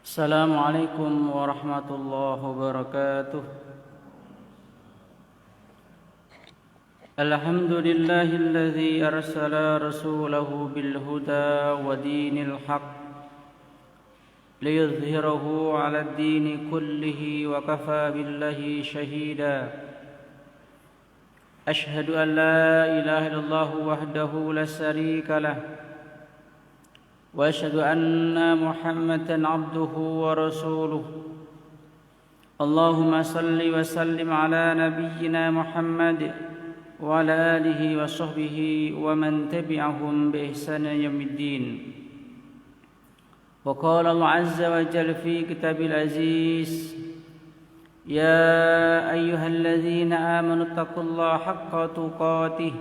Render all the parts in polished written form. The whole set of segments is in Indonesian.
السلام عليكم ورحمة الله وبركاته. الحمد لله الذي أرسل رسوله بالهدى ودين الحق ليظهره على الدين كله وكفى بالله شهيدا. أشهد أن لا إله إلا الله وحده لا شريك له وأشهد أن محمدا عبده ورسوله. اللهم صل وسلم على نبينا محمد وعلى آله وصحبه ومن تبعهم بإحسان يوم الدين. وقال الله عز وجل في كتابه العزيز: يا أيها الذين آمنوا اتقوا الله حق تقاته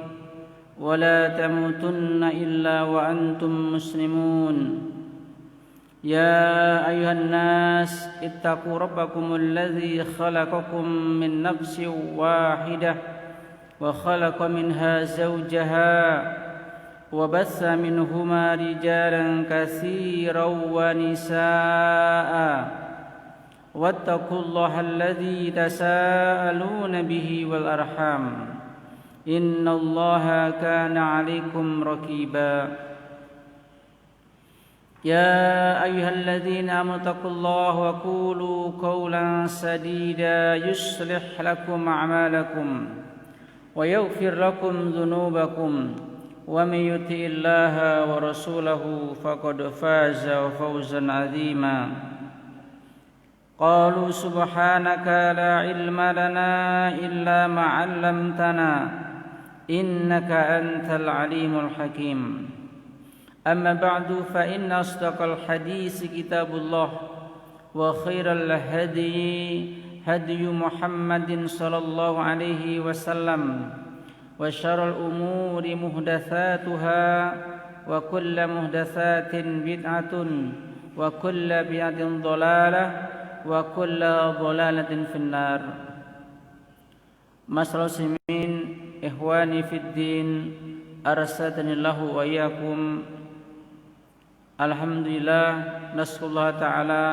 ولا تموتن إلا وأنتم مسلمون. يا أيها الناس اتقوا ربكم الذي خلقكم من نفس واحدة وخلق منها زوجها وبث منهما رجالا كثيرا ونساء واتقوا الله الذي تساءلون به والأرحام إن الله كان عليكم رقيبا. يا أيها الذين آمنوا اتقوا الله وقولوا قولا سديدا يصلح لكم أعمالكم ويغفر لكم ذنوبكم ومن يطع الله ورسوله فقد فاز فوزا عظيما. قالوا سبحانك لا علم لنا إلا ما علمتنا إنك أنت العليم الحكيم. أما بعد فإن أصدق الحديث كتاب الله وخير الهدي هدي محمد صلى الله عليه وسلم وشر الأمور محدثاتها وكل محدثات بدعة وكل بدعة ضلالة وكل ضلالة في النار. Masyaallah muslimin, ikhwani fid din, arsadanillahu wa iyyakum. Alhamdulillah, nasrullah ta'ala,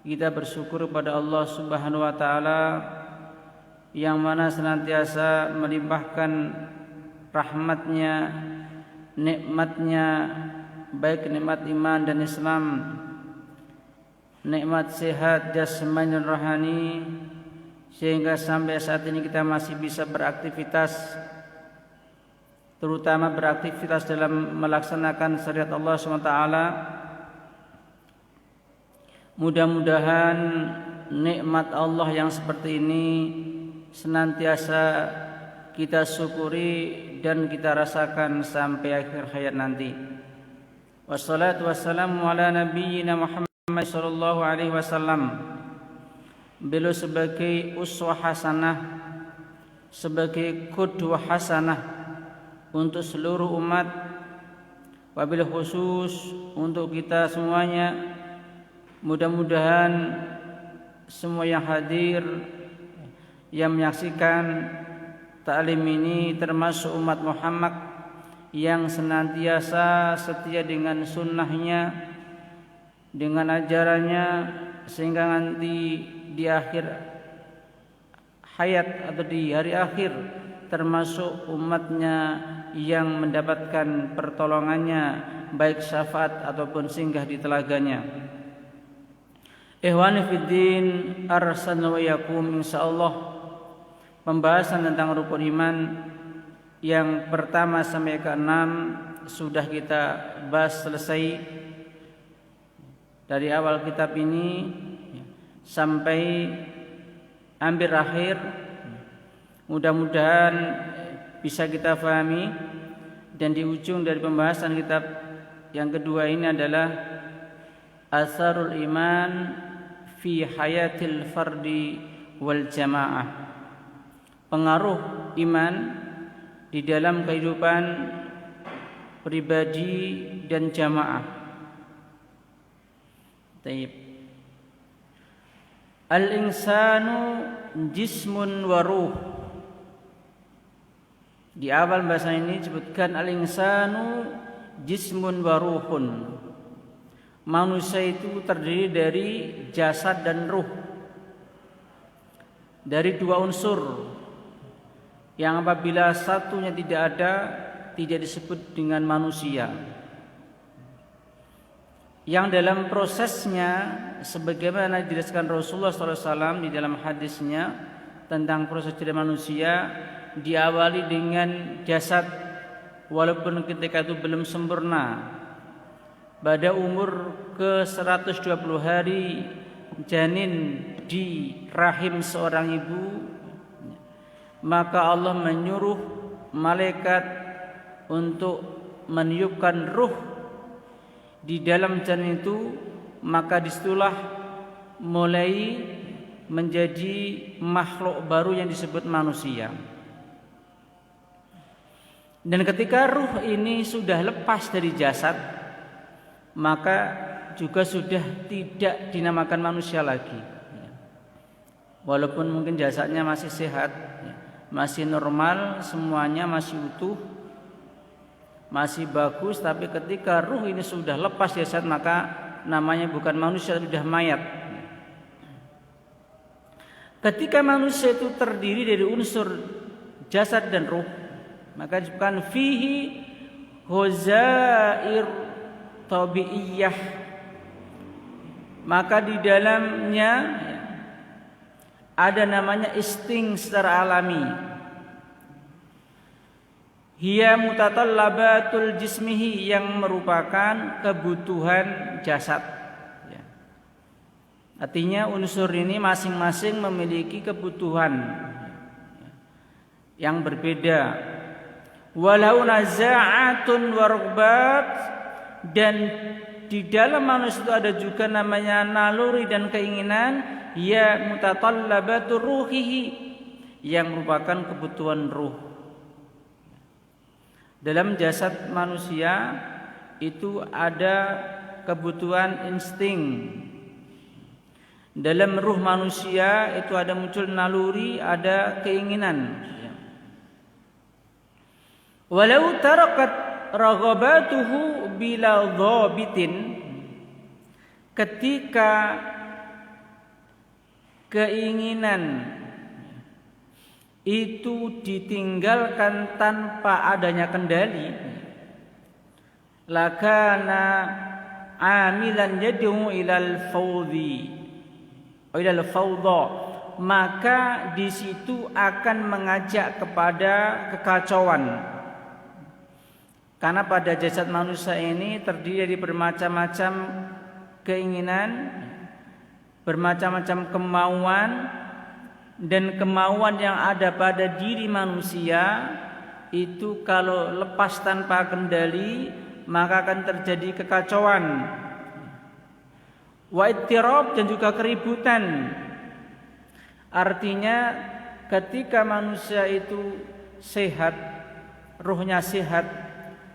kita bersyukur pada Allah Subhanahu wa ta'ala yang mana senantiasa melimpahkan rahmatnya, nikmatnya, baik nikmat iman dan Islam, nikmat sehat jasmani dan rohani, sehingga sampai saat ini kita masih bisa beraktivitas, terutama beraktivitas dalam melaksanakan syariat Allah SWT. Mudah-mudahan nikmat Allah yang seperti ini senantiasa kita syukuri dan kita rasakan sampai akhir hayat nanti. Wassalatu wassalamu ala nabiyyina Muhammad sallallahu alaihi wasallam. Beliau sebagai uswah hasanah, sebagai qudwah hasanah untuk seluruh umat, wabil khusus untuk kita semuanya. Mudah-mudahan semua yang hadir, yang menyaksikan taklim ini, termasuk umat Muhammad yang senantiasa setia dengan sunnahnya, dengan ajarannya, sehingga nanti di akhir hayat atau di hari akhir termasuk umatnya yang mendapatkan pertolongannya, baik syafaat ataupun singgah di telaganya. Ikhwani fiddin, arsalna wa yakum, insyaallah pembahasan tentang rukun iman yang pertama sampai ke-6 sudah kita bahas selesai dari awal kitab ini sampai hampir akhir. Mudah-mudahan bisa kita fahami. Dan di ujung dari pembahasan kitab yang kedua ini adalah Atharul Iman fi Hayatil Fardi wal Jamaah, pengaruh iman di dalam kehidupan pribadi dan jamaah. Taib. Al-insanu jismun wa ruh. Di awal bahasa ini disebutkan al-insanu jismun wa ruhun. manusia itu terdiri dari jasad dan ruh, dari dua unsur yang apabila satunya tidak ada tidak disebut dengan manusia. Yang dalam prosesnya sebagaimana dijelaskan Rasulullah SAW di dalam hadisnya tentang proses jadi manusia, diawali dengan jasad walaupun ketika itu belum sempurna. Pada umur ke-120 hari janin di rahim seorang ibu, maka Allah menyuruh malaikat untuk meniupkan ruh di dalam janin itu, maka disitulah mulai menjadi makhluk baru yang disebut manusia. Dan ketika ruh ini sudah lepas dari jasad, maka juga sudah tidak dinamakan manusia lagi. Walaupun mungkin jasadnya masih sehat, masih normal, semuanya masih utuh, masih bagus, tapi ketika ruh ini sudah lepas jasad, maka namanya bukan manusia, sudah mayat. Ketika manusia itu terdiri dari unsur jasad dan ruh, maka disebutkan fihi ghazair tabi'iyah, maka di dalamnya ada namanya insting secara alami. Hiya mutatallabatul jismihi, yang merupakan kebutuhan jasad. Artinya unsur ini masing-masing memiliki kebutuhan yang berbeda. Walau naza'atun warghbat, dan di dalam manusia itu ada juga namanya naluri dan keinginan, ya mutatallabatur ruhihi, yang merupakan kebutuhan ruh. Dalam jasad manusia itu ada kebutuhan insting. Dalam ruh manusia itu ada muncul naluri, ada keinginan. Walau tarakat raghabatuhu bila dhabitin, ketika keinginan itu ditinggalkan tanpa adanya kendali, lakana amilan yad'u ilal fawdi ilal fawda, maka di situ akan mengajak kepada kekacauan. Karena pada jasad manusia ini terdiri dari bermacam-macam keinginan, bermacam-macam kemauan, dan kemauan yang ada pada diri manusia itu kalau lepas tanpa kendali maka akan terjadi kekacauan, wa ittirab, dan juga keributan. Artinya ketika manusia itu sehat, ruhnya sehat,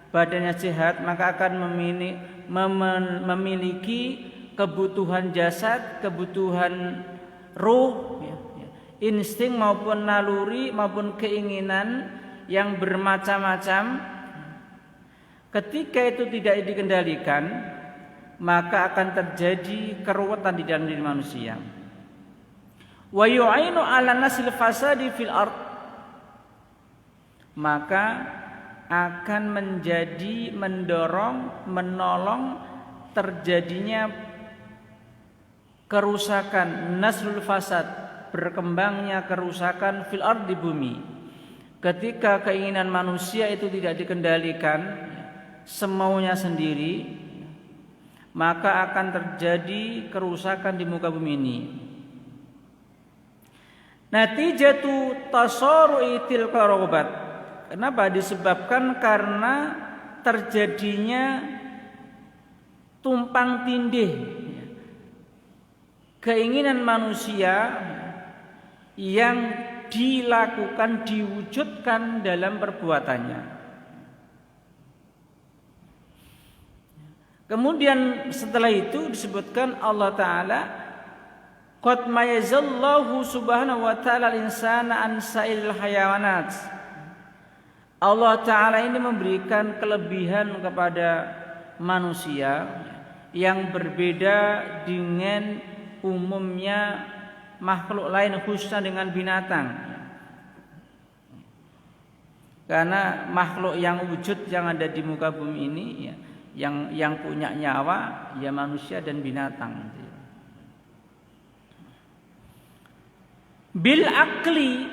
badannya sehat, maka akan memiliki kebutuhan jasad, kebutuhan ruh, insting maupun naluri maupun keinginan yang bermacam-macam. Ketika itu tidak dikendalikan, maka akan terjadi keruwetan di dalam diri manusia. Wa yu'ainu 'ala nasil fasadi fil ard, maka akan menjadi menolong terjadinya kerusakan, nasrul fasad, berkembangnya kerusakan fil ard, di bumi. Ketika keinginan manusia itu tidak dikendalikan, semaunya sendiri, maka akan terjadi kerusakan di muka bumi ini. Natijatu tasaru'i tilka raghabat. Kenapa? Disebabkan karena terjadinya tumpang tindih keinginan manusia yang dilakukan, diwujudkan dalam perbuatannya. Kemudian setelah itu disebutkan Allah Ta'ala, qad mayazallahu subhanahu wa ta'ala al-insana an sa'il hayawanat. Allah Ta'ala ini memberikan kelebihan kepada manusia yang berbeda dengan umumnya makhluk lain, khususnya dengan binatang. Karena makhluk yang wujud yang ada di muka bumi ini ya, yang punya nyawa ya manusia dan binatang. Bil akli,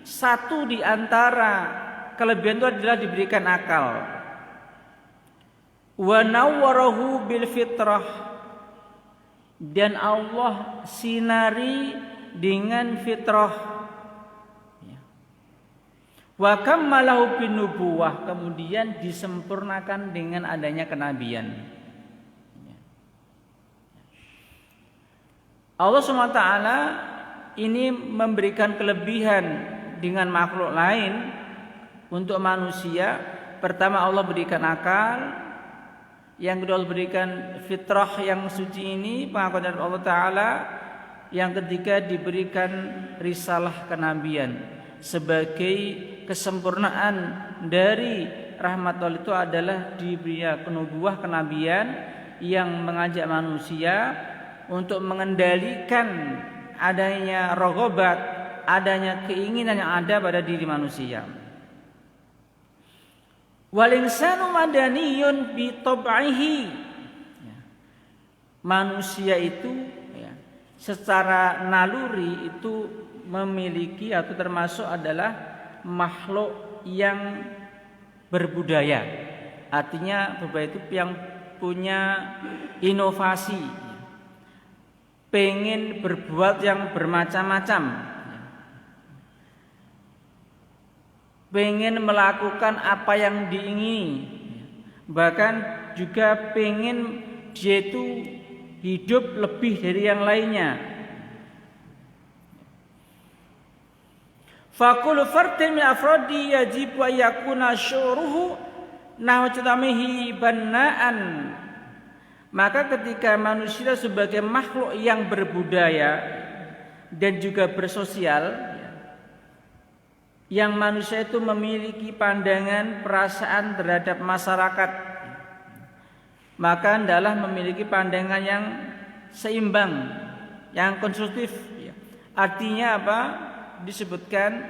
satu di antara kelebihan itu adalah diberikan akal. Wa nawwarahu bil fitrah, dan Allah sinari dengan fitrah. Wa kammalahu bin nubuwah, kemudian disempurnakan dengan adanya kenabian. Allah SWT ini memberikan kelebihan dengan makhluk lain. Untuk manusia, pertama Allah berikan akal, yang kedua Allah berikan fitrah yang suci ini, pengakuan dari Allah Ta'ala, yang ketiga diberikan risalah kenabian. Sebagai kesempurnaan dari rahmat Allah itu adalah diberikan nubuwah, kenabian yang mengajak manusia untuk mengendalikan adanya raghabat, adanya keinginan yang ada pada diri manusia. Wal insanu madaniyun bi tab'ihi. Manusia itu secara naluri itu memiliki atau termasuk adalah makhluk yang berbudaya. Artinya berbudaya itu yang punya inovasi, pengen berbuat yang bermacam-macam, pengen melakukan apa yang diingini, bahkan juga pengen dia itu hidup lebih dari yang lainnya. Fakul fardin min afradi yajib wa yakuna syuruhu nahwatamihi bannaan. Maka ketika manusia sebagai makhluk yang berbudaya dan juga bersosial, yang manusia itu memiliki pandangan perasaan terhadap masyarakat, maka hendaklah memiliki pandangan yang seimbang, yang konstruktif. Artinya apa? Disebutkan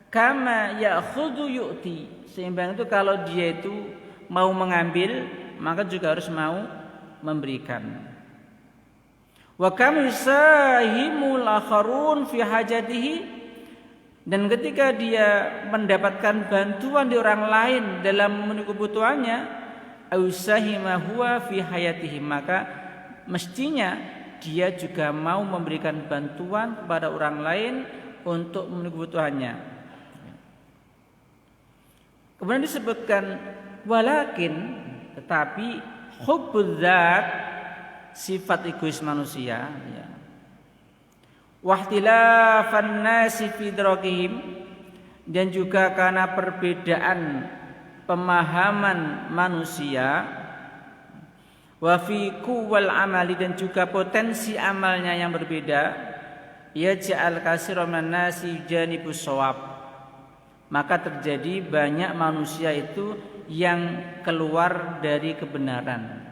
kama ya'khudhu yu'ti, seimbang itu kalau dia itu mau mengambil maka juga harus mau memberikan. Wa kam yusahimul akharun fi hajatihi, dan ketika dia mendapatkan bantuan di orang lain dalam memenuhi kebutuhannya, ausahima huwa fi hayatihi, maka mestinya dia juga mau memberikan bantuan kepada orang lain untuk memenuhi kebutuhannya. Kemudian disebutkan walakin, tetapi hubbul dzat, sifat egois manusia, wahtilafan nasi fi idrakihim, dan juga karena perbedaan pemahaman manusia, wa fi quwwal amali, dan juga potensi amalnya yang berbeda, yaj'al katsiran minan nasi janibus shawab, maka terjadi banyak manusia itu yang keluar dari kebenaran.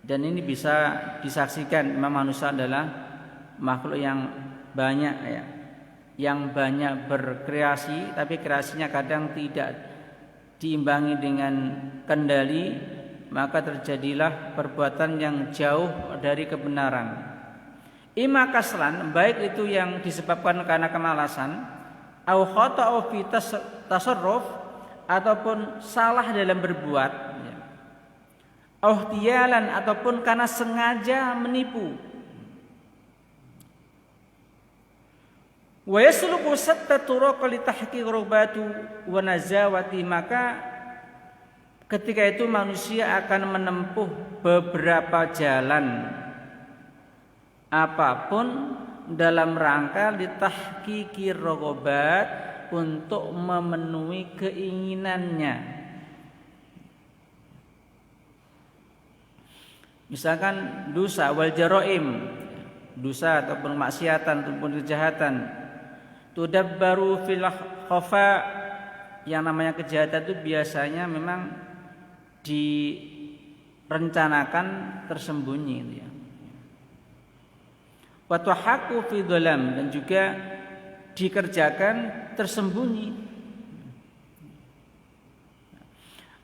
Dan ini bisa disaksikan memang manusia adalah makhluk yang banyak yang banyak berkreasi, tapi kreasinya kadang tidak diimbangi dengan kendali, maka terjadilah perbuatan yang jauh dari kebenaran. Ima kaslan, baik itu yang disebabkan karena kemalasan, au khata'u fi tasarruf, ataupun salah dalam berbuat, au ihtiyalan, ataupun karena sengaja menipu. Wa yasluku satta turuq li tahqiq rubatu wa nazawati, maka ketika itu manusia akan menempuh beberapa jalan apapun dalam rangka litahqiqi raghabat, untuk memenuhi keinginannya. Misalkan dosa wal jaraim, dosa ataupun maksiatan ataupun kejahatan, tudabbaru fil khafa yang namanya kejahatan itu biasanya memang direncanakan tersembunyi gitu ya. Wa tuhaqqu fi dhalam, dan juga dikerjakan tersembunyi.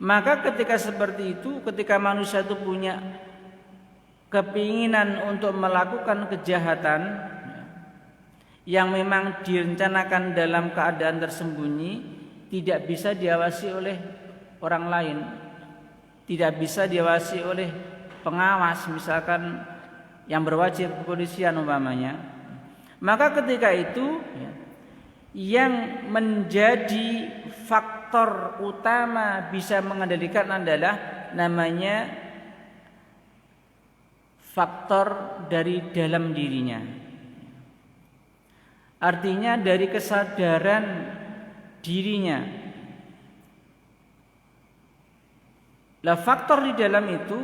Maka ketika seperti itu, ketika manusia itu punya keinginan untuk melakukan kejahatan yang memang direncanakan dalam keadaan tersembunyi, tidak bisa diawasi oleh orang lain, tidak bisa diawasi oleh pengawas, misalkan yang berwajib kepolisian umpamanya. Maka ketika itu yang menjadi faktor utama bisa mengendalikan adalah namanya faktor dari dalam dirinya. Artinya dari kesadaran dirinya. Lah faktor di dalam itu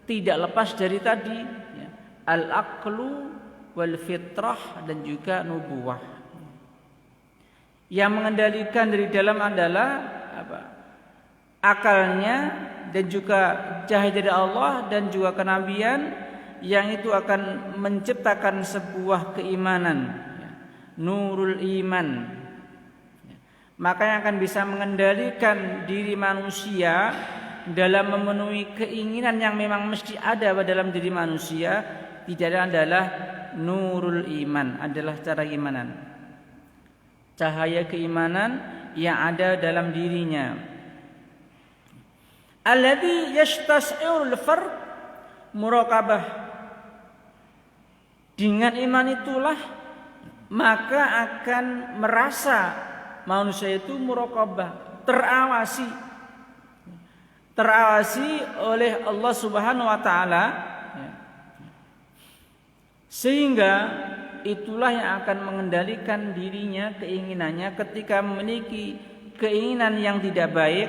tidak lepas dari tadi ya, al-aqlu wal fitrah dan juga nubuwah. Yang mengendalikan dari dalam adalah apa? Akalnya dan juga cahaya dari Allah dan juga kenabian, yang itu akan menciptakan sebuah keimanan ya, nurul iman. Maka yang akan bisa mengendalikan diri manusia dalam memenuhi keinginan yang memang mesti ada dalam diri manusia, tidak adalah nurul iman, adalah cara keimanan, cahaya keimanan yang ada dalam dirinya. Alladzi yastas'irul fard muraqabah. Dengan iman itulah maka akan merasa manusia itu muraqabah, terawasi oleh Allah Subhanahu wa taala, sehingga itulah yang akan mengendalikan dirinya, keinginannya ketika memiliki keinginan yang tidak baik,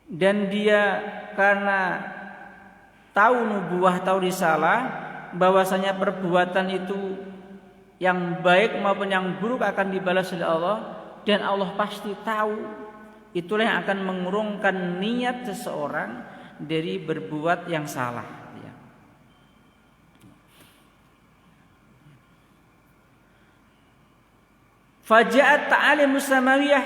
dan dia karena tahu nubuwah, tahu risalah bahwasanya perbuatan itu yang baik maupun yang buruk akan dibalas oleh Allah, dan Allah pasti tahu. Itulah yang akan mengurungkan niat seseorang dari berbuat yang salah. Faja'at ta'alimus samawiyah,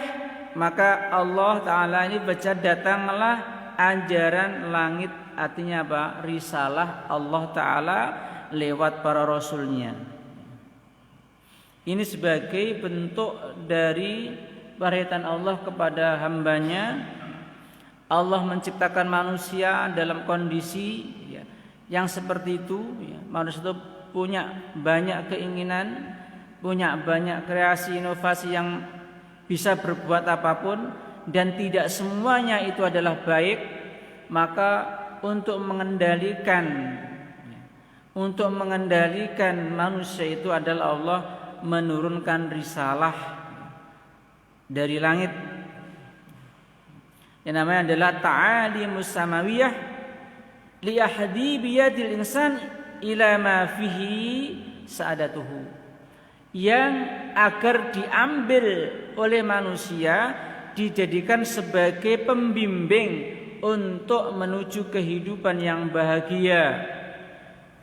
maka Allah Ta'ala ini baca datanglah ajaran langit, artinya apa? Risalah Allah Ta'ala lewat para rasulnya. Ini sebagai bentuk dari perhatian Allah kepada hambanya. Allah menciptakan manusia dalam kondisi ya, yang seperti itu ya. Manusia itu punya banyak keinginan, punya banyak kreasi inovasi yang bisa berbuat apapun, dan tidak semuanya itu adalah baik. Maka untuk mengendalikan manusia itu adalah Allah menurunkan risalah dari langit yang namanya adalah ta'alimus samawiyah li ahdi biyadil insan ila ma fihi sa'adatuhu, yang agar diambil oleh manusia, dijadikan sebagai pembimbing untuk menuju kehidupan yang bahagia.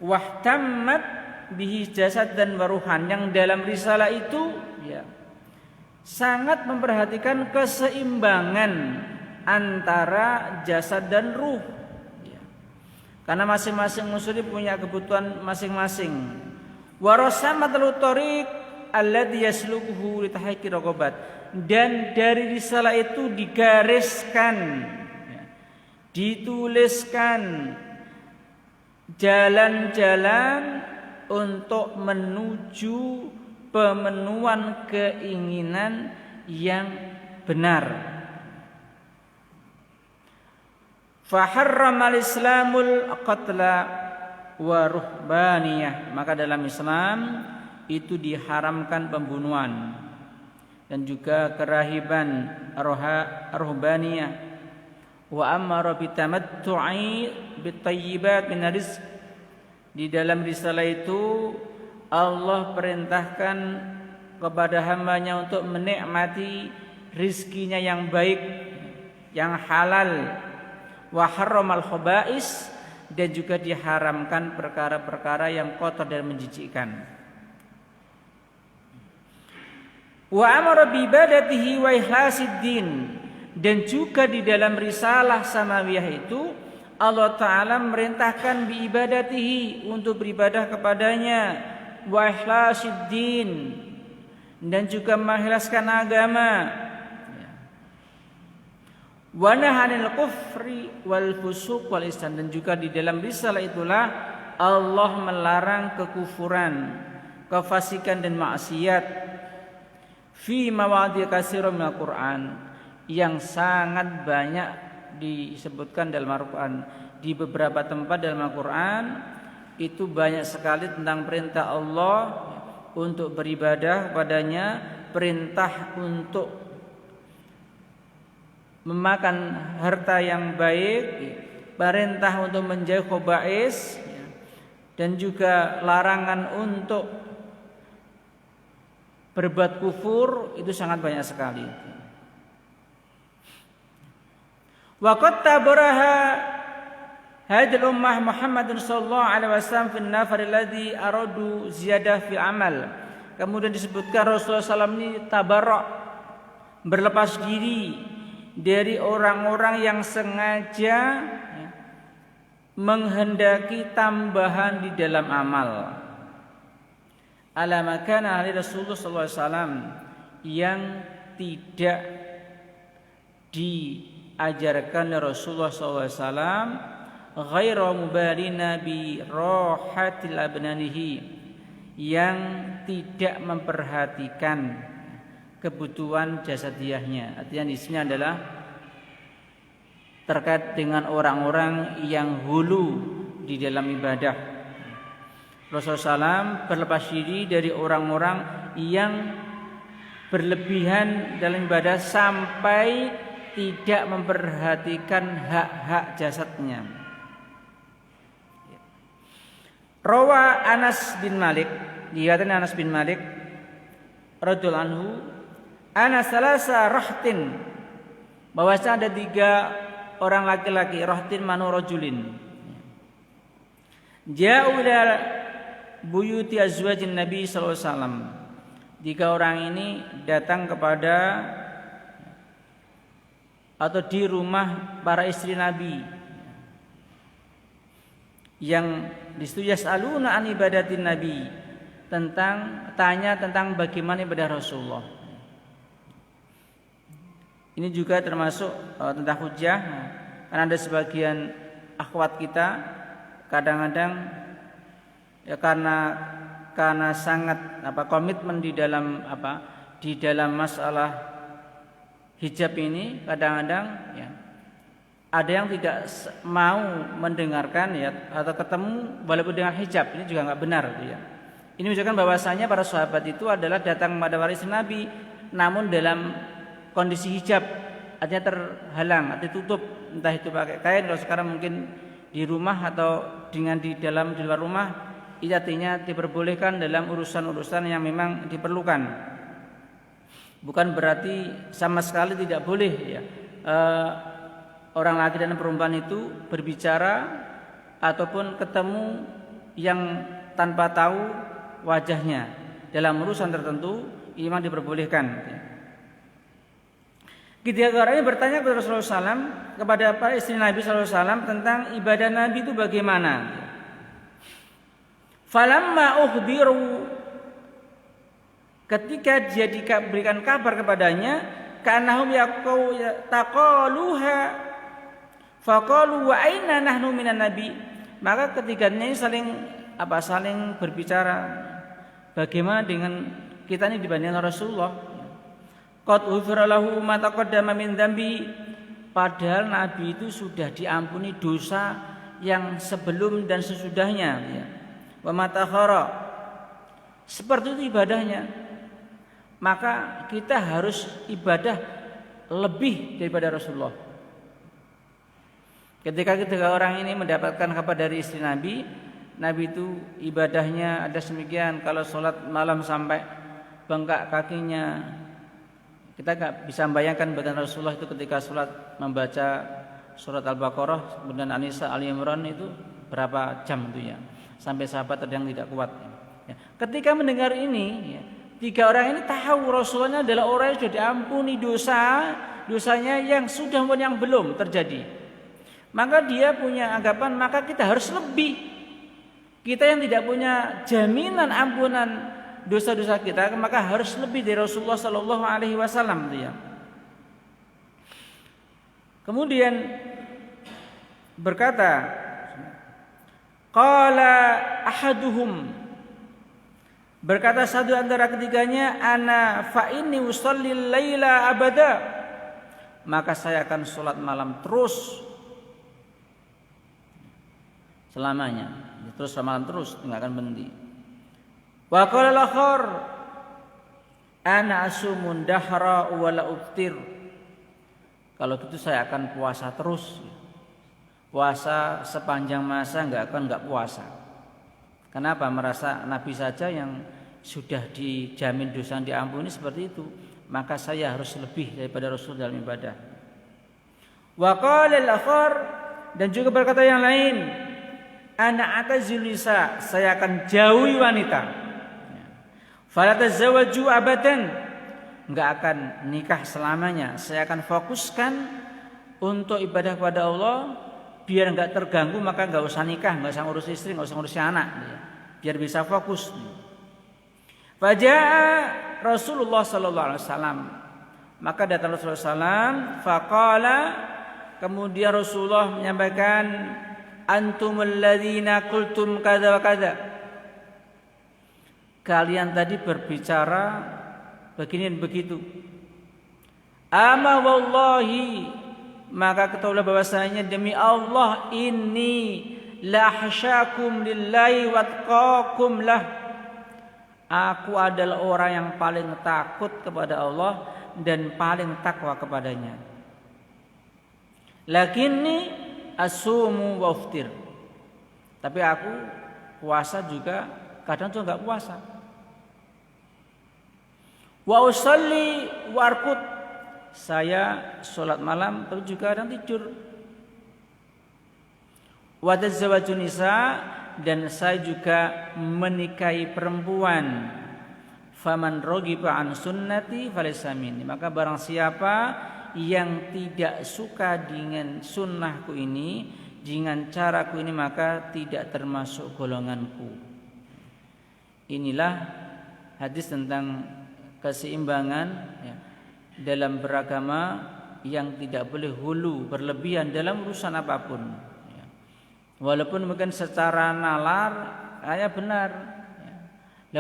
Wahtammat bihi jasad dan waruhan, yang dalam risalah itu ya, sangat memperhatikan keseimbangan antara jasad dan ruh ya. Karena masing-masing unsur punya kebutuhan masing-masing. Warasamatul tariq alladhi yasluquhu li tahqiqi raqabat, dan dari risalah itu digariskan ya, dituliskan jalan-jalan untuk menuju pemenuhan keinginan yang benar. Faharramal Islamul qatla wa ruhbaniyah, maka dalam Islam itu diharamkan pembunuhan dan juga kerahiban ruhbaniyah. Wa amara bitamattu'i bitayyibat min rizq. Di dalam risalah itu Allah perintahkan kepada hambanya untuk menikmati rizkinya yang baik, yang halal, wa harramal khaba'is, dan juga diharamkan perkara-perkara yang kotor dan menjijikkan. Wa amara bi ibadatihi wa ikhlasid din, dan juga di dalam risalah samawiyah itu Allah Ta'ala merintahkan bi ibadatihi, untuk beribadah kepadanya, wa ikhlasid din, dan juga mengikhlaskan agama, wa nahanil kufri wal fusuq wal isyan, dan juga di dalam risalah itulah Allah melarang kekufuran, kefasikan dan maksiat, fi mawadhi katsiran minal Qur'an, yang sangat banyak disebutkan dalam Al-Qur'an. Di beberapa tempat dalam Al-Qur'an itu banyak sekali tentang perintah Allah untuk beribadah kepadanya, perintah untuk memakan harta yang baik, perintah untuk menjauhi khaba'is, dan juga larangan untuk berbuat kufur. Itu sangat banyak sekali. Wa qad tabaraha hadhihi ummah Muhammadun sallallahu alaihi wasallam fi an-nafar alladhi aradu ziyadah fi amal. Kemudian disebutkan Rasulullah SAW ini tabarrak, berlepas diri dari orang-orang yang sengaja menghendaki tambahan di dalam amal. Ala makana ali Rasulullah SAW, yang tidak diajarkan Rasulullah SAW, ghairu mubalina bi rahatil abnanihi, yang tidak memperhatikan kebutuhan jasadiahnya. Artinya di sini adalah terkait dengan orang-orang yang hulu di dalam ibadah. Rasulullah SAW berlepas diri dari orang-orang yang berlebihan dalam ibadah sampai tidak memperhatikan hak-hak jasadnya. Rawa Anas bin Malik, dikatakan Anas bin Malik radhiyallahu anhu, ana salasa rahtin, bahwasanya ada 3 orang laki-laki, rahtin manu rajulin, ja'u ila buyuti azwajin Nabi sallallahu alaihi wasallam. 3 orang ini datang kepada atau di rumah para istri Nabi, yang disitu yas'aluna an ibadatin Nabi, tanya tentang bagaimana ibadah Rasulullah. Ini juga termasuk tentang hujjah, karena ada sebagian akhwat kita kadang-kadang ya karena sangat komitmen di dalam masalah hijab ini, kadang-kadang ya ada yang tidak mau mendengarkan ya atau ketemu walaupun dengan hijab. Ini juga nggak benar ya. Ini menunjukkan bahwasanya para sahabat itu adalah datang kepada para istri Nabi namun dalam kondisi hijab, artinya terhalang, artinya tutup, entah itu pakai kain, kalau sekarang mungkin di rumah atau dengan di luar rumah, itu artinya diperbolehkan dalam urusan-urusan yang memang diperlukan. Bukan berarti sama sekali tidak boleh ya orang laki dan perempuan itu berbicara ataupun ketemu yang tanpa tahu wajahnya dalam urusan tertentu, ini memang diperbolehkan. Ketiga orang ini bertanya kepada Rasulullah SAW, kepada para istri Nabi SAW tentang ibadah Nabi itu bagaimana. Falamma ukhbiru, ketika dia diberikan kabar kepadanya, kanahum taqaluha faqalu wa aina nahnu minan nabi, maka ketiganya saling berbicara, bagaimana dengan kita ini dibandingkan Rasulullah. Qad ufira lahu ma taqaddama min dzambi, padahal Nabi itu sudah diampuni dosa yang sebelum dan sesudahnya ya. Wa ma takhara, seperti itu ibadahnya. Maka kita harus ibadah lebih daripada Rasulullah. Ketika orang ini mendapatkan kabar dari istri Nabi, Nabi itu ibadahnya ada semikian, kalau sholat malam sampai bengkak kakinya, Kita nggak bisa membayangkan badan Rasulullah itu ketika sholat membaca surat Al-Baqarah, kemudian An-Nisa, Ali Imran itu berapa jam itu ya, sampai sahabat ada yang tidak kuat. Ya. Ketika mendengar ini, ya, 3 orang ini tahu Rasulullah adalah orang yang sudah diampuni dosanya yang sudah maupun yang belum terjadi. Maka dia punya anggapan, maka kita harus lebih. Kita yang tidak punya jaminan ampunan dosa-dosa kita, maka harus lebih dari Rasulullah Sallallahu Alaihi Wasallam. Kemudian berkata, qala ahaduhum, berkata satu antara ketiganya, ana fa inni usalli laila abada, maka saya akan sholat malam terus selamanya, terus malam terus, tidak akan berhenti. Wa qala al-akhar ana asumun dahra wa la uftir, kalau gitu saya akan puasa terus, puasa sepanjang masa enggak puasa. Kenapa? Merasa Nabi saja yang sudah dijamin dosa diampuni seperti itu, maka saya harus lebih daripada Rasul dalam ibadah. Wa qala al-akhar, dan juga berkata yang lain, ana atazilisa, saya akan jauhi wanita. Fala tazawwaju abadan, enggak akan nikah selamanya. Saya akan fokuskan untuk ibadah kepada Allah, biar enggak terganggu, maka enggak usah nikah, enggak usah ngurus istri, enggak usah ngurus anak, biar bisa fokus. Faja'a Rasulullah sallallahu alaihi wasallam, maka datang Rasulullah sallallahu, faqala, kemudian Rasulullah menyampaikan, antumul ladzina qultum kadza wa kadza, kalian tadi berbicara begini dan begitu. Ama wallahi, maka ketahuilah bahwasanya demi Allah, inni la hasyakum lillahi watqakum lah, aku adalah orang yang paling takut kepada Allah dan paling takwa kepadanya. Lakinni asumu wa uftir, tapi aku puasa juga, kadang juga enggak puasa. Wa usalli wa arqud, saya sholat malam tapi juga kadang tidur. Wa tazawwaju nisa, dan saya juga menikahi perempuan. Faman raghiba an sunnati falaysa minni, maka barang siapa yang tidak suka dengan sunnahku ini, dengan caraku ini, maka tidak termasuk golonganku. Inilah hadis tentang keseimbangan ya, dalam beragama, yang tidak boleh hulu berlebihan dalam urusan apapun ya. Walaupun mungkin secara nalar hanya benar ya.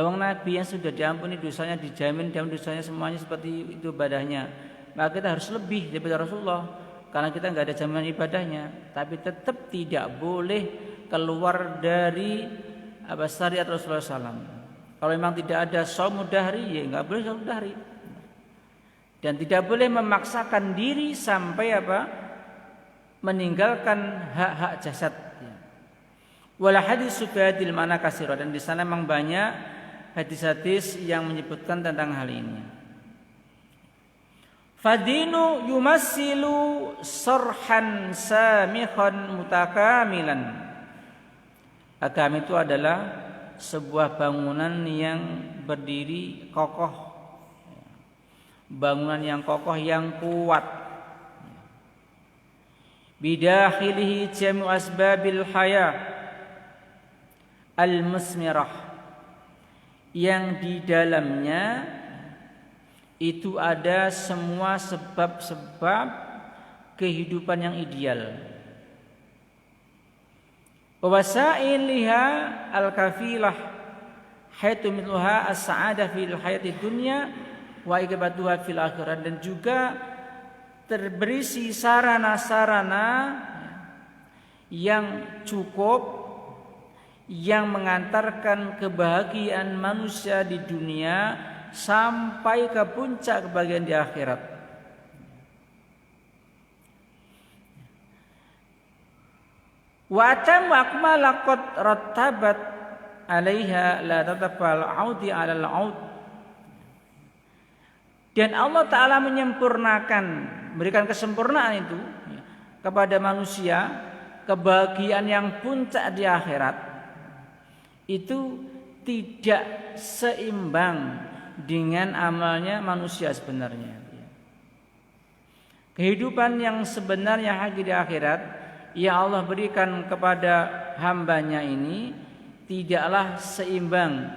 Lawang Nabi yang sudah diampuni dosanya, dijamin dalam dosanya semuanya seperti itu ibadahnya, maka kita harus lebih daripada Rasulullah, karena kita enggak ada jaminan ibadahnya. Tapi tetap tidak boleh keluar dari syariat Rasulullah SAW. Kalau memang tidak ada shaum dahri, ya enggak boleh shaum dahri. Dan tidak boleh memaksakan diri sampai meninggalkan hak-hak jasad. Wala hadis subhadil mana kasira, dan di sana memang banyak hadis-hadis yang menyebutkan tentang hal ini. Fadinu yumassilu sarhan samikhan mutakamilan, agama itu adalah sebuah bangunan yang berdiri kokoh, bangunan yang kokoh, yang kuat. Bidakhilihi jami'u asbabil haya al-musmirah, yang di dalamnya itu ada semua sebab-sebab kehidupan yang ideal. Wasailiha al-kafilah haitsu mitluha as-sa'adah fil hayatid dunya wa iqbatuha fil akhirah, dan juga terberisi sarana-sarana yang cukup yang mengantarkan kebahagiaan manusia di dunia sampai ke puncak kebahagiaan di akhirat. Wa atam akmal qad rattabat alaiha la tatafal audi ala al-aud, Dan Allah Ta'ala menyempurnakan, memberikan kesempurnaan itu kepada manusia, kebahagiaan yang puncak di akhirat itu tidak seimbang dengan amalnya manusia sebenarnya. Kehidupan yang sebenarnya hakiki di akhirat yang Allah berikan kepada hambanya ini tidaklah seimbang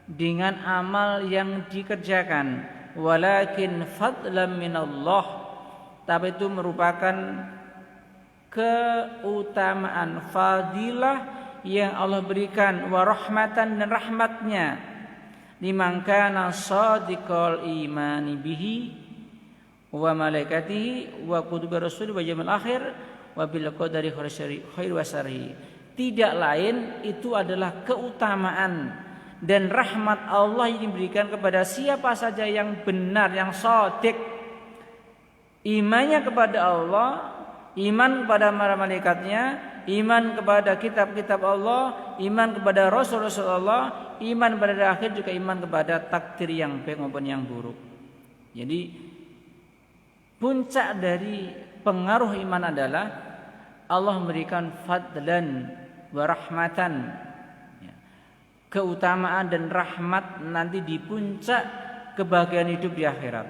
dengan amal yang dikerjakan, walakin fadlan minallah, tapi itu merupakan keutamaan, fadilah yang Allah berikan, wa rahmatan, dan rahmatnya, liman kana shadiqal imani bihi wa malaikatihi wa kutubi rasul wa yaumil akhir wa bil qadari khair wa syarri. Tidak lain itu adalah keutamaan dan rahmat Allah yang diberikan kepada siapa saja yang benar, yang shadiq imannya kepada Allah, iman kepada para malaikatnya, iman kepada kitab-kitab Allah, iman kepada Rasul-Rasul Allah, iman pada akhir, juga iman kepada takdir yang baik maupun yang buruk. Jadi puncak dari pengaruh iman adalah Allah memberikan fadlan wa rahmatan, keutamaan dan rahmat nanti di puncak kebahagiaan hidup di akhirat.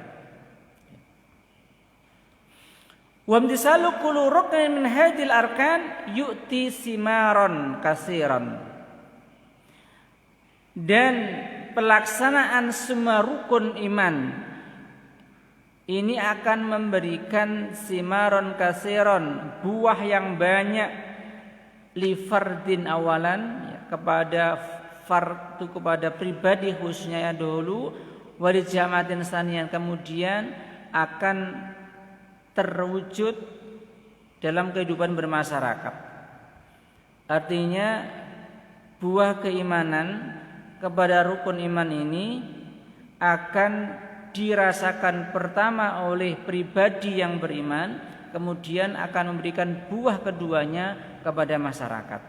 Wa imtisalu kullu ruknin min hadhil arkan yu'ti simaron kasiran. Dan pelaksanaan semua rukun iman ini akan memberikan simaron kasiran, buah yang banyak, li fardin awalan, kepada fardu, kepada pribadi khususnya dahulu, wali jamaatin sanian, kemudian akan terwujud dalam kehidupan bermasyarakat. Artinya buah keimanan kepada rukun iman ini akan dirasakan pertama oleh pribadi yang beriman, kemudian akan memberikan buah keduanya kepada masyarakat.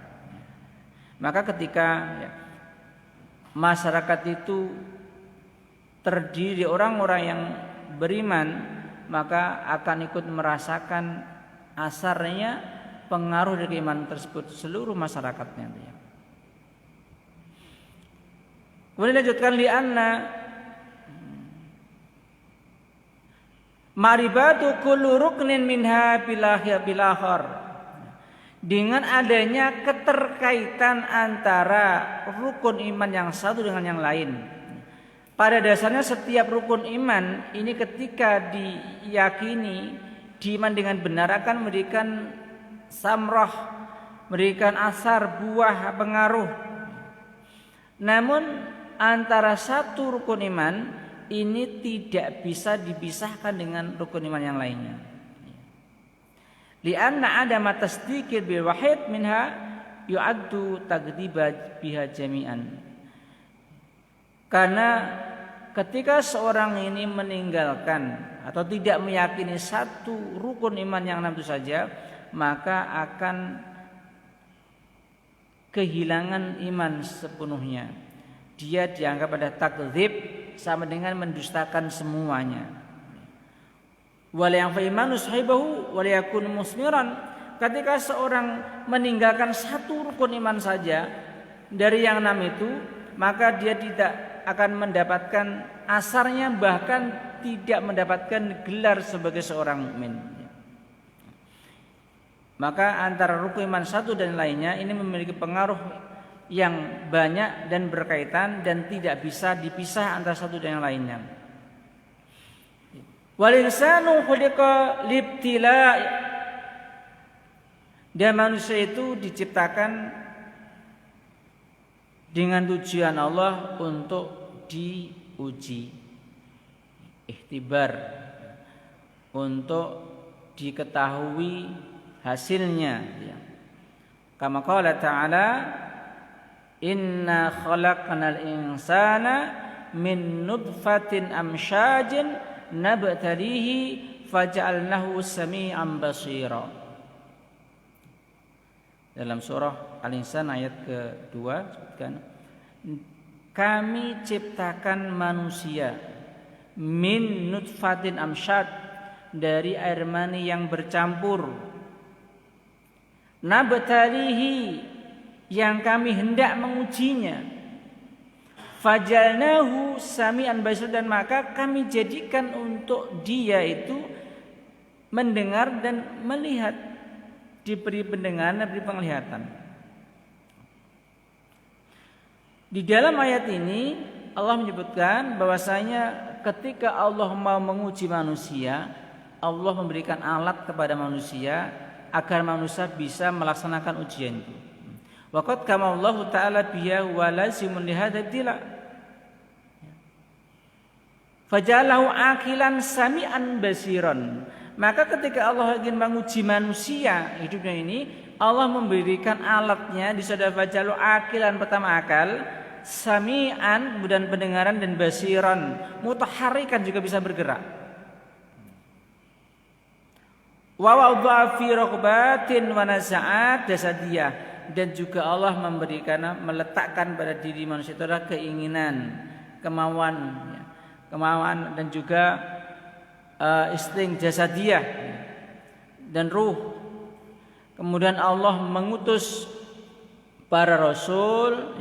Maka ketika masyarakat itu terdiri orang-orang yang beriman, maka akan ikut merasakan asarnya pengaruh dari keimanan tersebut seluruh masyarakatnya. Kemudian lanjutkan, li'anna maribatu kullu ruknin minha bil akhir, dengan adanya keterkaitan antara rukun iman yang satu dengan yang lain. Pada dasarnya setiap rukun iman ini ketika diyakini, diiman dengan benar, akan memberikan samrah, memberikan asar, buah, pengaruh. Namun antara satu rukun iman ini tidak bisa dipisahkan dengan rukun iman yang lainnya. Lianna adama tasdiqil bil wahid minha yu'addu takdziba biha jami'an. Karena ketika seorang ini meninggalkan atau tidak meyakini satu rukun iman yang enam itu saja, maka akan kehilangan iman sepenuhnya. Dia dianggap ada takdzib, sama dengan mendustakan semuanya. Wala yang faimanu sahibahu wala yakun musmiran. Ketika seorang meninggalkan satu rukun iman saja dari yang enam itu, maka dia tidak akan mendapatkan asarnya, bahkan tidak mendapatkan gelar sebagai seorang mukmin. Maka antara rukun iman satu dan lainnya ini memiliki pengaruh yang banyak dan berkaitan dan tidak bisa dipisah antara satu dan yang lainnya. Wal insanu khuliqa libtila', dan manusia itu diciptakan dengan tujuan Allah untuk diuji, ikhtibar, untuk diketahui hasilnya. Kama qala ta'ala, inna khalaqnal insana min nutfatin amsyajin nabtalihi faja'alnahu sami'an basira. Dalam surah Al-Insan ayat ke-2 disebutkan, kami ciptakan manusia min nutfatin amsyad, dari air mani yang bercampur, nabtalihi, yang kami hendak mengujinya, fajalnahu sami'an basir, dan maka kami jadikan untuk dia itu mendengar dan melihat, diberi pendengaran dan diberi penglihatan. Di dalam ayat ini Allah menyebutkan bahwasanya ketika Allah mau menguji manusia, Allah memberikan alat kepada manusia agar manusia bisa melaksanakan ujian itu. Waqad kama Allah Ta'ala biya wa lazimun lihadza ibtila. Fajalahu akilan sami'an basiran. Maka ketika Allah ingin menguji manusia hidupnya ini, Allah memberikan alatnya di saudara fajalu akilan, pertama akal, sami'an kemudian pendengaran, dan basiran, mutaharikan juga bisa bergerak. Wa wadha'a fi raqbatin wa naza'at jasadiyah, dan juga Allah meletakkan pada diri manusia itu adalah keinginan, kemauan dan juga insting jasadiyah dan ruh. Kemudian Allah mengutus para rasul,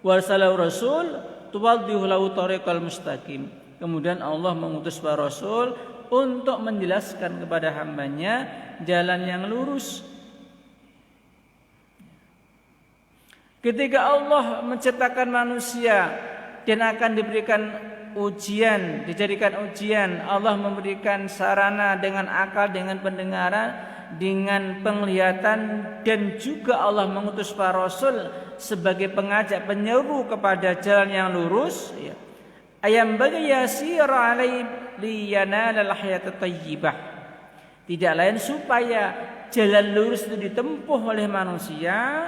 warsalahu rasul tuwaddihu lahu tariqal mustaqim. Kemudian Allah mengutus para rasul untuk menjelaskan kepada hambanya jalan yang lurus. Ketika Allah menciptakan manusia dan akan diberikan ujian, dijadikan ujian, Allah memberikan sarana dengan akal, dengan pendengaran, dengan penglihatan, dan juga Allah mengutus para rasul sebagai pengajak, penyeru kepada jalan yang lurus. Ayam bagi yasir alai liyanalal hayatat thayyibah. Tidak lain supaya jalan lurus itu ditempuh oleh manusia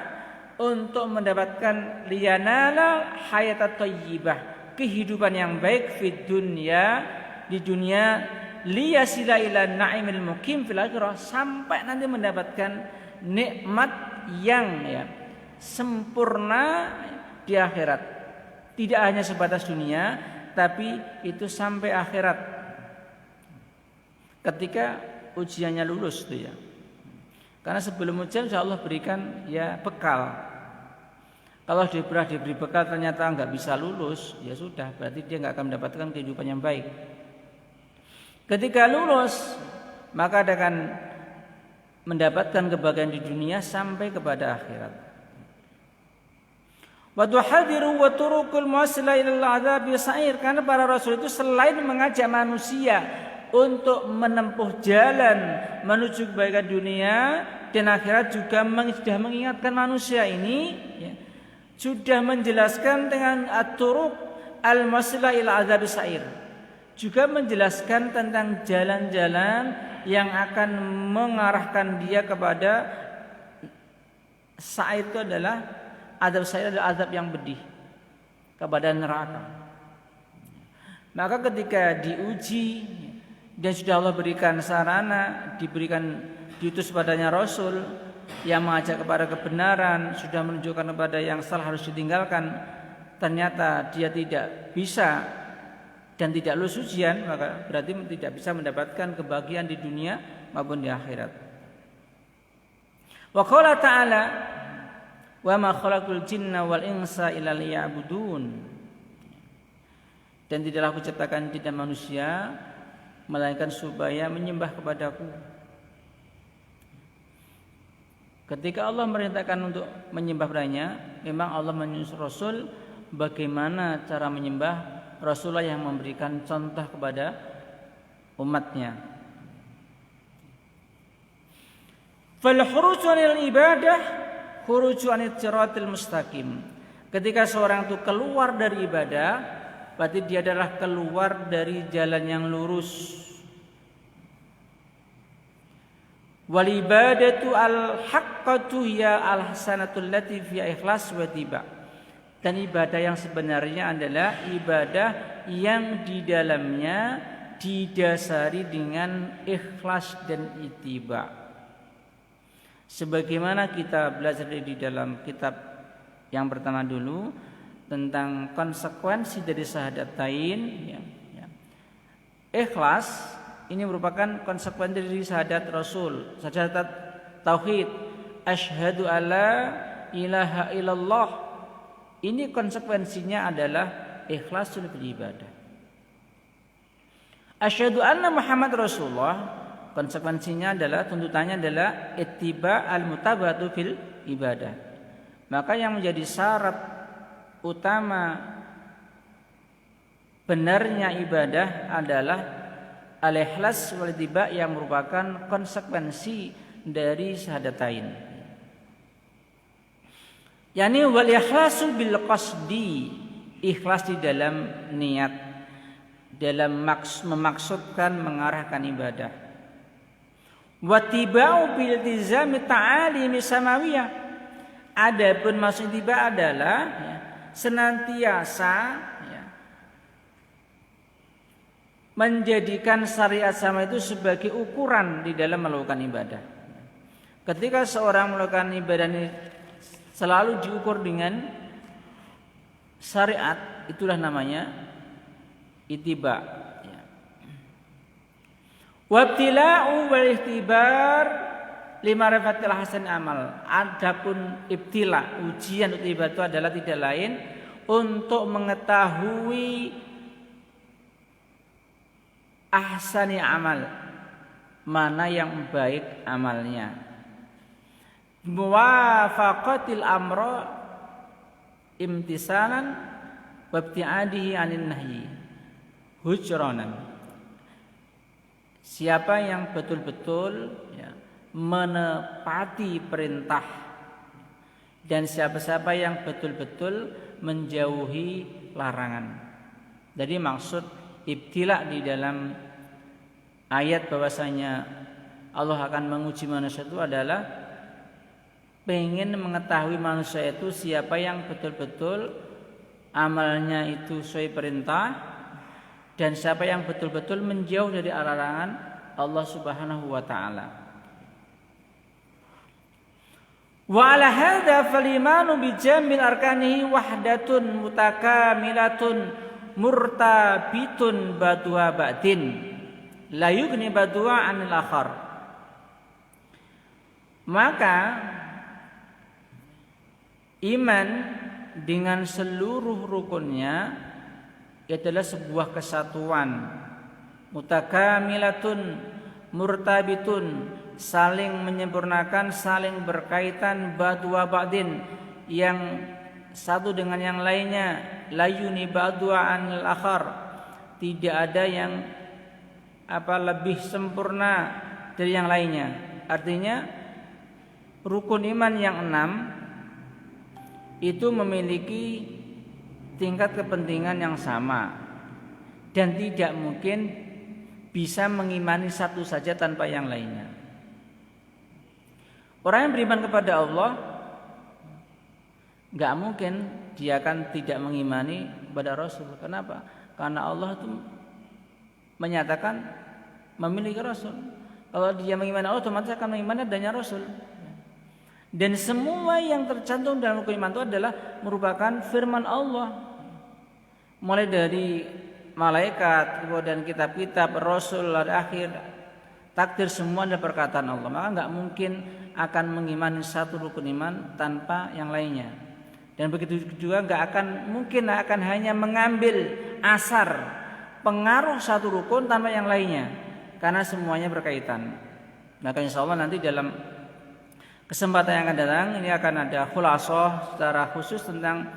untuk mendapatkan liyanalal hayatat thayyibah, kehidupan yang baik fid dunya, di dunia, liyasila ila na'imil muqim fil akhirah, sampai nanti mendapatkan nikmat yang sempurna di akhirat. Tidak hanya sebatas dunia, tapi itu sampai akhirat. Ketika ujiannya lulus itu ya. Karena sebelum ujian insyaallah berikan bekal. Kalau diberi bekal ternyata enggak bisa lulus, ya sudah, berarti dia enggak akan mendapatkan kehidupan yang baik. Ketika lulus, maka dia akan mendapatkan kebahagiaan di dunia sampai kepada akhirat. Wa tuhadiru wa turukul muwassila ila adzabi sa'ir, karena para rasul itu selain mengajak manusia untuk menempuh jalan menuju kebaikan dunia dan akhirat, juga sudah mengingatkan manusia ini sudah menjelaskan dengan at-turuq al-muwassila ila adzabi sa'ir, juga menjelaskan tentang jalan-jalan yang akan mengarahkan dia kepada sa'ir. Itu adalah azab sa'ir, adalah azab yang pedih, kepada neraka. Maka ketika diuji dan sudah Allah berikan sarana, diutus padanya rasul yang mengajak kepada kebenaran, sudah menunjukkan kepada yang salah harus ditinggalkan, ternyata dia tidak bisa dan tidak lulus ujian, maka berarti tidak bisa mendapatkan kebahagiaan di dunia maupun di akhirat. Wa qala ta'ala wa ma khalaqul jinna wal insa illa liya'budun, dan tidaklah aku ciptakan jin dan manusia melainkan supaya menyembah kepadaku. Ketika Allah merintahkan untuk menyembah padanya, memang Allah menyuruh rasul bagaimana cara menyembah. Rasulullah yang memberikan contoh kepada umatnya. Fal khuruju 'anil ibadah khuruju 'anil siratal mustaqim. Ketika seorang itu keluar dari ibadah, berarti dia adalah keluar dari jalan yang lurus. Wal ibadatu al haqqatu hiya al hasanatul lati fi ikhlas wa tiba. Dan ibadah yang sebenarnya adalah ibadah yang di dalamnya didasari dengan ikhlas dan ittiba. Sebagaimana kita belajar di dalam kitab yang pertama dulu tentang konsekuensi dari syahadatain, ikhlas ini merupakan konsekuensi dari syahadat Rasul, syahadat tauhid, asyhadu alla ilaha illallah. Ini konsekuensinya adalah ikhlasul beribadah. Asyhadu anna Muhammad Rasulullah, konsekuensinya adalah, tuntutannya adalah ittiba al-mutabatu fil ibadah. Maka yang menjadi syarat utama benarnya ibadah adalah al-ikhlas wal ittiba, yang merupakan konsekuensi dari syahadatain. Yani wal ikhlasu bil qasdi, ikhlas di dalam niat, dalam memaksudkan mengarahkan ibadah. Wattiba'u bil iltizami ta'alimi samawiyah. Adapun maksud tiba adalah senantiasa menjadikan syariat sama itu sebagai ukuran di dalam melakukan ibadah. Ketika seorang melakukan ibadah ini selalu diukur dengan syariat, itulah namanya ittiba. Wabtila'u wal ihtibar lima'rifatil hasan amal. Adapun ibtila, ujian ittiba itu adalah tidak lain untuk mengetahui ahsani amal, mana yang baik amalnya. Muwafaqatil amra imtisalan wabti'adihi 'anil nahyi hujranan. Siapa yang betul-betul menepati perintah, dan siapa-siapa yang betul-betul menjauhi larangan. Jadi maksud ibtila di dalam ayat bahwasanya Allah akan menguji manusia itu adalah pengen mengetahui manusia itu siapa yang betul-betul amalnya itu sesuai perintah, dan siapa yang betul-betul menjauh dari larangan Allah Subhanahu wa taala. Wa ala hadza falimanu bi jamil arkanihi wahdatun mutakamilatun murtabitun badua ba'din la yughni badua 'anil akhar. Maka iman dengan seluruh rukunnya adalah sebuah kesatuan, mutakamilatun murtabitun, saling menyempurnakan, saling berkaitan, badua ba'din, yang satu dengan yang lainnya, layuni ba'dua anil akhar, tidak ada yang lebih sempurna dari yang lainnya. Artinya rukun iman yang 6 itu memiliki tingkat kepentingan yang sama dan tidak mungkin bisa mengimani satu saja tanpa yang lainnya. Orang yang beriman kepada Allah enggak mungkin dia akan tidak mengimani kepada Rasul. Kenapa? Karena Allah itu menyatakan memiliki Rasul. Kalau dia mengimani Allah, otomatis akan mengimani adanya Rasul. Dan semua yang tercantum dalam rukun iman itu adalah merupakan firman Allah. Mulai dari malaikat, kemudian kitab-kitab, Rasul, akhir, takdir, semua adalah perkataan Allah. Maka enggak mungkin akan mengimani satu rukun iman tanpa yang lainnya. Dan begitu juga enggak akan mungkin akan hanya mengambil asar pengaruh satu rukun tanpa yang lainnya, karena semuanya berkaitan. Maka insyaallah nanti dalam kesempatan yang akan datang ini akan ada khulasah secara khusus tentang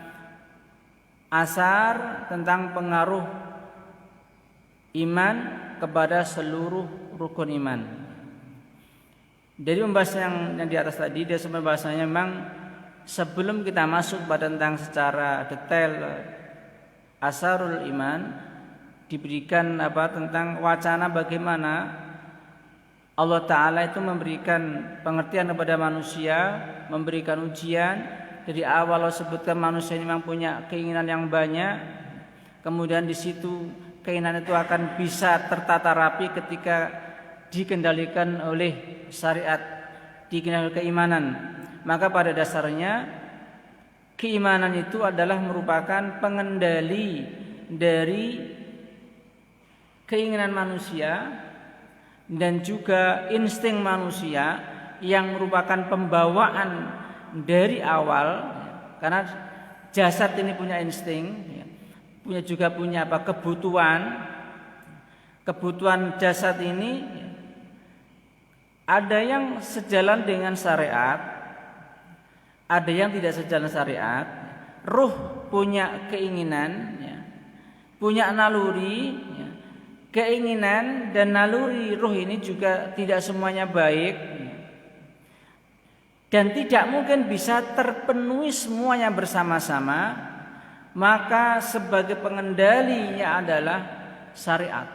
asar, tentang pengaruh iman kepada seluruh rukun iman. Dari pembahasan yang di atas tadi, dia sampai bahasanya memang sebelum kita masuk pada tentang secara detail asarul iman, diberikan tentang wacana bagaimana Allah Ta'ala itu memberikan pengertian kepada manusia, memberikan ujian. Dari awal Allah sebutkan manusia ini memang punya keinginan yang banyak. Kemudian di situ keinginan itu akan bisa tertata rapi ketika dikendalikan oleh syariat, dikendalikan keimanan. Maka pada dasarnya keimanan itu adalah merupakan pengendali dari keinginan manusia dan juga insting manusia yang merupakan pembawaan dari awal, karena jasad ini punya insting, punya kebutuhan jasad ini ada yang sejalan dengan syariat, ada yang tidak sejalan syariat. Ruh punya keinginan, punya naluri, keinginan dan naluri ruh ini juga tidak semuanya baik, dan tidak mungkin bisa terpenuhi semuanya bersama-sama. Maka sebagai pengendalinya adalah syariat,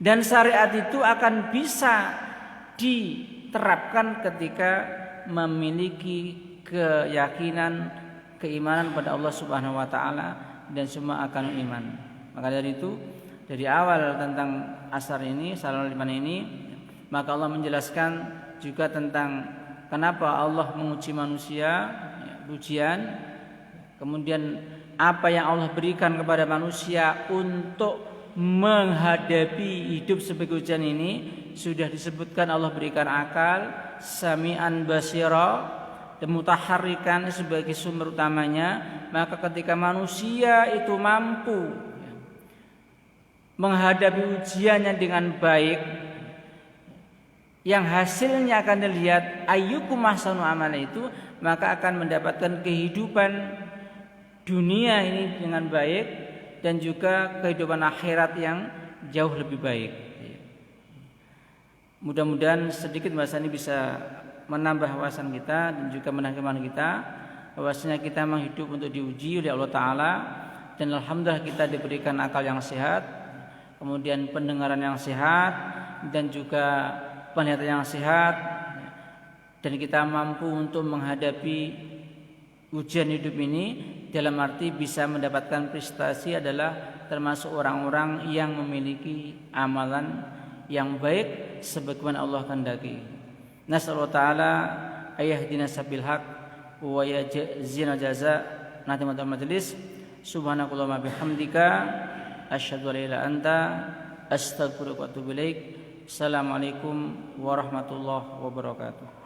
dan syariat itu akan bisa diterapkan ketika memiliki keyakinan, keimanan pada Allah Subhanahu wa taala dan semua akan iman. Maka dari itu, dari awal tentang asar ini, salat iman ini, maka Allah menjelaskan juga tentang kenapa Allah menguji manusia, ujian, kemudian apa yang Allah berikan kepada manusia untuk menghadapi hidup sebagai ujian ini. Sudah disebutkan Allah berikan akal, sami'an basira, dan mutaharrikan sebagai sumber utamanya. Maka ketika manusia itu mampu menghadapi ujiannya dengan baik, yang hasilnya akan dilihat ayyukum ahsanu amala itu, maka akan mendapatkan kehidupan dunia ini dengan baik dan juga kehidupan akhirat yang jauh lebih baik. Mudah-mudahan sedikit bahasa ini bisa menambah wawasan kita dan juga menambah kita bahwasanya kita memang hidup untuk diuji oleh Allah Ta'ala, dan alhamdulillah kita diberikan akal yang sehat, kemudian pendengaran yang sehat, dan juga penglihatan yang sehat, dan kita mampu untuk menghadapi ujian hidup ini dalam arti bisa mendapatkan prestasi adalah termasuk orang-orang yang memiliki amalan yang baik sebagaimana Allah kehendaki. Nasallahu ta'ala ayahdina sabil haq wa yajzina jaza. Nanti majelis subhanakallahumma bihamdika asyhadu an la ilaha illa anta astaghfiruka wa atubu ilaik. Assalamualaikum warahmatullahi wabarakatuh.